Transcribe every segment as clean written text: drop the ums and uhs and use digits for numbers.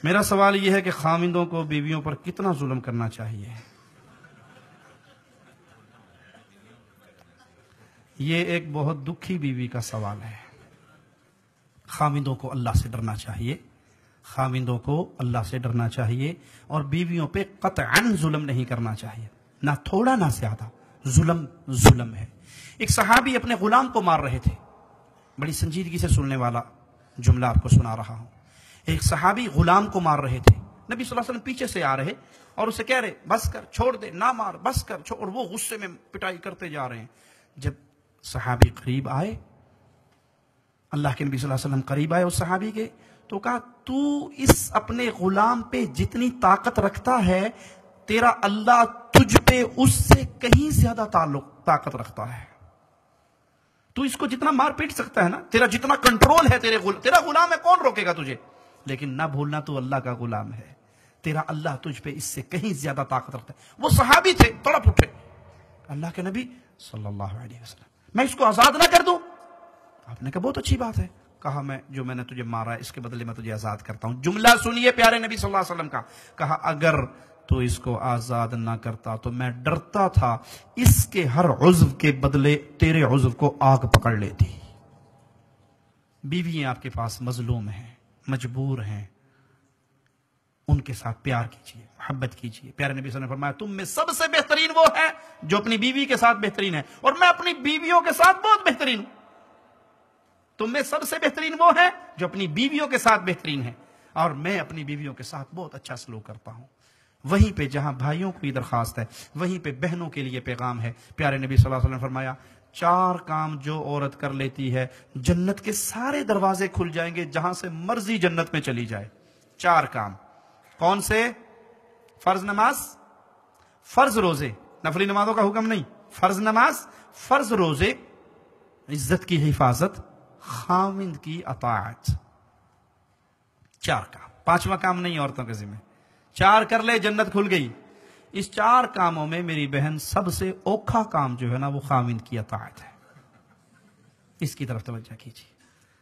میرا سوال یہ ہے کہ خاوندوں کو بیویوں پر کتنا ظلم کرنا چاہیے؟ یہ ایک بہت دکھی بیوی کا سوال ہے۔ خاوندوں کو اللہ سے ڈرنا چاہیے، خاوندوں کو اللہ سے ڈرنا چاہیے، اور بیویوں پہ قطعاً ظلم نہیں کرنا چاہیے، نہ تھوڑا نہ زیادہ۔ ظلم ہے۔ ایک صحابی اپنے غلام کو مار رہے تھے، بڑی سنجیدگی سے سننے والا جملہ آپ کو سنا رہا ہوں۔ ایک صحابی غلام کو مار رہے تھے، نبی صلی اللہ علیہ وسلم پیچھے سے آ رہے اور اسے کہہ رہے بس کر، چھوڑ دے، نہ مار، بس کر، چھوڑ، اور وہ غصے میں پٹائی کرتے جا رہے ہیں۔ جب صحابی قریب آئے، اللہ کے نبی صلی اللہ علیہ وسلم قریب آئے اس صحابی کے، تو کہا تو اس اپنے غلام پہ جتنی طاقت رکھتا ہے، تیرا اللہ تجھ پہ اس سے کہیں زیادہ طاقت رکھتا ہے۔ تو اس کو جتنا مار پیٹ سکتا ہے نا، تیرا جتنا کنٹرول ہے، تیرا غلام ہے، کون روکے گا تجھے؟ لیکن نہ بھولنا تو اللہ کا غلام ہے، تیرا اللہ تجھ پہ اس سے کہیں زیادہ طاقت رکھتا ہے۔ وہ صحابی تھے، تڑپ اٹھے، اللہ کے نبی صلی اللہ علیہ وسلم میں اس کو آزاد نہ کر دوں؟ آپ نے کہا بہت اچھی بات ہے۔ کہا جو میں نے تجھے مارا ہے اس کے بدلے میں تجھے آزاد کرتا ہوں۔ جملہ سنیے پیارے نبی صلی اللہ علیہ وسلم کا، کہا اگر تو اس کو آزاد نہ کرتا تو میں ڈرتا تھا اس کے ہر عضو کے بدلے تیرے عضو کو آگ پکڑ لیتی۔ بیویاں آپ کے پاس مظلوم ہیں، مجبور ہیں، ان کے ساتھ پیار کیجیے، محبت کیجیے۔ پیارے نبی صلی اللہ علیہ وسلم نے فرمایا تم میں سب سے بہترین وہ ہے جو اپنی بیوی کے ساتھ بہترین ہے، اور میں اپنی بیویوں کے ساتھ بہت بہترین ہوں۔ تم میں سب سے بہترین وہ ہے جو اپنی بیویوں کے ساتھ بہترین ہے، اور میں اپنی بیویوں کے ساتھ بہت اچھا سلوک کرتا ہوں۔ وہیں پہ جہاں بھائیوں کی درخواست ہے، وہیں پہ بہنوں کے لیے پیغام ہے۔ پیارے نبی صلی اللہ علیہ وسلم نے فرمایا 4 کام جو عورت کر لیتی ہے، جنت کے سارے دروازے کھل جائیں گے، جہاں سے مرضی جنت میں چلی جائے۔ 4 کام کون سے؟ فرض نماز، فرض روزے، نفلی نمازوں کا حکم نہیں، فرض نماز، فرض روزے، عزت کی حفاظت، خاوند کی اطاعت۔ 4 کام، 5واں کام نہیں عورتوں کے ذمہ۔ 4 کر لے جنت کھل گئی۔ اس 4 کاموں میں میری بہن سب سے اوکھا کام جو ہے نا، وہ خاوند کی اطاعت ہے۔ اس کی طرف توجہ کیجیے۔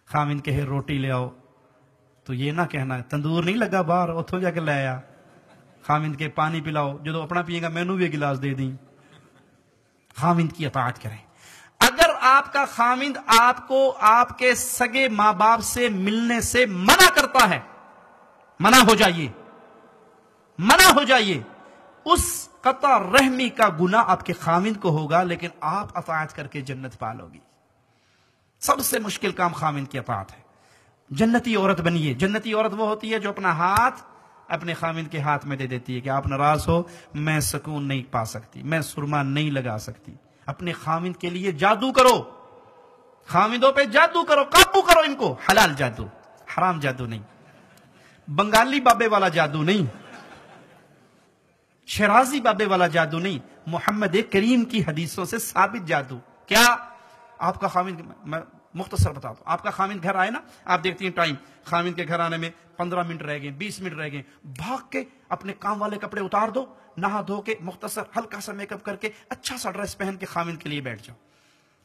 خاوند کہے روٹی لے آؤ تو یہ نہ کہنا تندور نہیں لگا باہر اتھوں جا کے لے آیا۔ خاوند کے پانی پلاؤ، جو اپنا پیے گا مینوں بھی ایک گلاس دے دیں۔ خاوند کی اطاعت کریں۔ اگر آپ کا خاوند آپ کو آپ کے سگے ماں باپ سے ملنے سے منع کرتا ہے، منع ہو جائیے، منع ہو جائیے۔ اس قطع رحمی کا گناہ آپ کے خاوند کو ہوگا، لیکن آپ اطاعت کر کے جنت پالو گی۔ سب سے مشکل کام خاوند کی اطاعت ہے۔ جنتی عورت بنیے۔ جنتی عورت وہ ہوتی ہے جو اپنا ہاتھ اپنے خاوند کے ہاتھ میں دے دیتی ہے کہ آپ ناراض ہو، میں سکون نہیں پا سکتی، میں سرما نہیں لگا سکتی۔ اپنے خاوند کے لیے جادو کرو، خاوندوں پہ جادو کرو، قابو کرو ان کو۔ حلال جادو، حرام جادو نہیں، بنگالی بابے والا جادو نہیں، شرازی بابے والا جادو نہیں، محمد کریم کی حدیثوں سے ثابت جادو۔ کیا آپ کا خاوند، میں مختصر بتا دوں، آپ کا خاوند گھر آئے نا، آپ دیکھتی ہیں ٹائم، خاوند کے گھر آنے میں 15 منٹ رہ گئے، 20 منٹ رہ گئے، بھاگ کے اپنے کام والے کپڑے اتار دو، نہا دھو کے مختصر ہلکا سا میک اپ کر کے اچھا سا ڈریس پہن کے خاوند کے لیے بیٹھ جاؤ،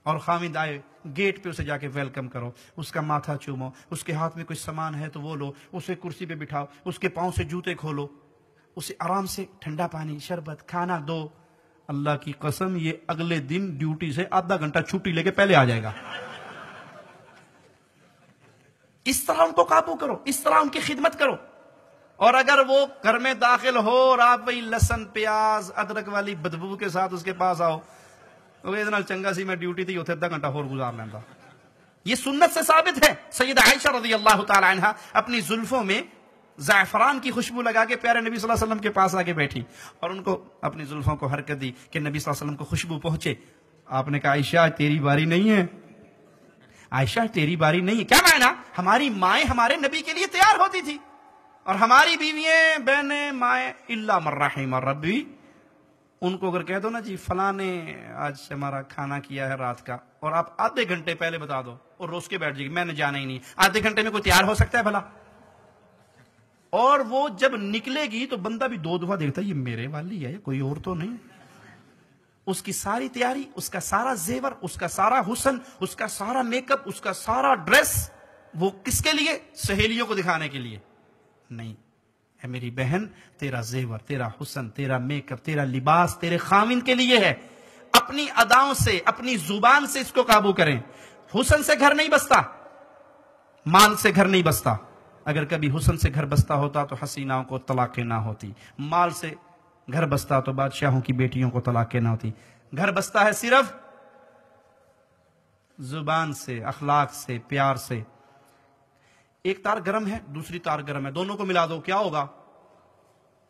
اور خاوند آئے گیٹ پہ اسے جا کے ویلکم کرو، اس کا ماتھا چومو، اس کے ہاتھ میں کوئی سامان ہے تو وہ لو، اسے کرسی پہ بٹھاؤ، اس کے پاؤں سے جوتے کھولو، اسے آرام سے ٹھنڈا پانی، شربت، کھانا دو۔ اللہ کی قسم یہ اگلے دن ڈیوٹی سے آدھا گھنٹہ چھٹی لے کے پہلے آ جائے گا۔ اس طرح ان کو قابو کرو، اس طرح ان کی خدمت کرو۔ اور اگر وہ گھر میں داخل ہو اور آپ وہی لہسن پیاز ادرک والی بدبو کے ساتھ اس کے پاس آؤ، تو یہ نال چنگا سی میں ڈیوٹی تھی اتنے آدھا گھنٹہ اور گزار لینا۔ یہ سنت سے ثابت ہے۔ سیدہ عائشہ رضی اللہ تعالی عنہ اپنی زلفوں میں زعفران کی خوشبو لگا کے پیارے نبی صلی اللہ علیہ وسلم کے پاس آ کے بیٹھی اور ان کو اپنی زلفوں کو حرکت دی کہ نبی صلی اللہ علیہ وسلم کو خوشبو پہنچے۔ آپ نے کہا عائشہ تیری باری نہیں ہے، عائشہ تیری باری نہیں ہے۔ کیا معنی؟ ہماری مائیں ہمارے نبی کے لیے تیار ہوتی تھی، اور ہماری بیوییں، بہنیں، مائیں الا من رحم ربی، ان کو اگر کہہ دو نا جی فلاں نے آج ہمارا کھانا کیا ہے رات کا، اور آپ آدھے گھنٹے پہلے بتا دو اور روز کے بیٹھ جائے گی میں نے جانا ہی نہیں، آدھے گھنٹے میں کوئی تیار ہو سکتا ہے بھلا؟ اور وہ جب نکلے گی تو بندہ بھی 2 دفعہ دیکھتا ہے یہ میرے والی ہے کوئی اور تو نہیں۔ اس کی ساری تیاری، اس کا سارا زیور، اس کا سارا حسن، اس کا سارا میک اپ، اس کا سارا ڈریس، وہ کس کے لیے؟ سہیلیوں کو دکھانے کے لیے نہیں، اے میری بہن، تیرا زیور، تیرا حسن، تیرا میک اپ، تیرا لباس تیرے خاوند کے لیے ہے. اپنی اداؤں سے، اپنی زبان سے اس کو قابو کریں. حسن سے گھر نہیں بستا، مال سے گھر نہیں بستا. اگر کبھی حسن سے گھر بستا ہوتا تو حسیناؤں کو طلاقیں نہ ہوتی. مال سے گھر بستا تو بادشاہوں کی بیٹیوں کو طلاقیں نہ ہوتی. گھر بستا ہے صرف زبان سے، اخلاق سے، پیار سے. ایک تار گرم ہے، دوسری تار گرم ہے، دونوں کو ملا دو، کیا ہوگا؟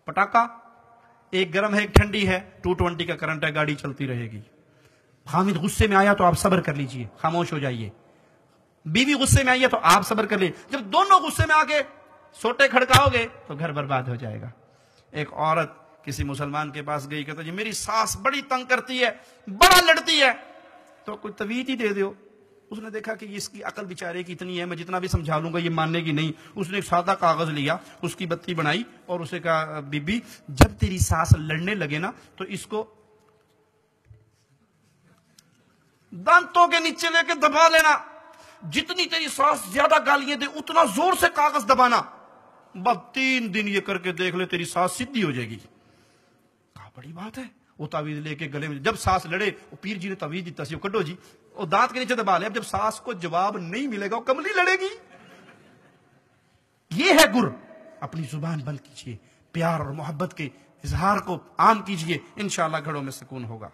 پٹاخہ. ایک گرم ہے، ایک ٹھنڈی ہے، 220 کا کرنٹ ہے، گاڑی چلتی رہے گی. خامد غصے میں آیا تو آپ صبر کر لیجئے، خاموش ہو جائیے. بیوی غصے میں آئی ہے تو آپ صبر کر لیجئے. جب دونوں غصے میں آگے سوٹے کھڑکاؤ گے تو گھر برباد ہو جائے گا. ایک عورت کسی مسلمان کے پاس گئی، کہتا جی میری ساس بڑی تنگ کرتی ہے، بڑا لڑتی ہے، تو کوئی تویت ہی دے دیو. اس نے دیکھا کہ اس کی عقل بیچارے کی اتنی ہے، میں جتنا بھی سمجھا لوں گا یہ ماننے کی نہیں. اس نے ایک سادہ کاغذ لیا، اس کی بتی بنائی اور اسے کہا بی بی جب تیری ساس لڑنے لگے نا تو اس کو دانتوں کے نیچے لے کے دبا لینا. جتنی تیری ساس زیادہ گالیاں دے اتنا زور سے کاغذ دبانا. بس 3 دن یہ کر کے دیکھ لے، تیری ساس سیدھی ہو جائے گی. کہا بڑی بات ہے. وہ تعویذ لے کے گلے میں، جب ساس لڑے وہ پیر جی نے تعویذ دیتا سی، وہ کڈو جی، وہ دانت کے نیچے دبا لے. اب جب ساس کو جواب نہیں ملے گا وہ کملی لڑے گی. یہ ہے گر. اپنی زبان بند کیجئے، پیار اور محبت کے اظہار کو عام کیجئے، انشاءاللہ گھروں میں سکون ہوگا.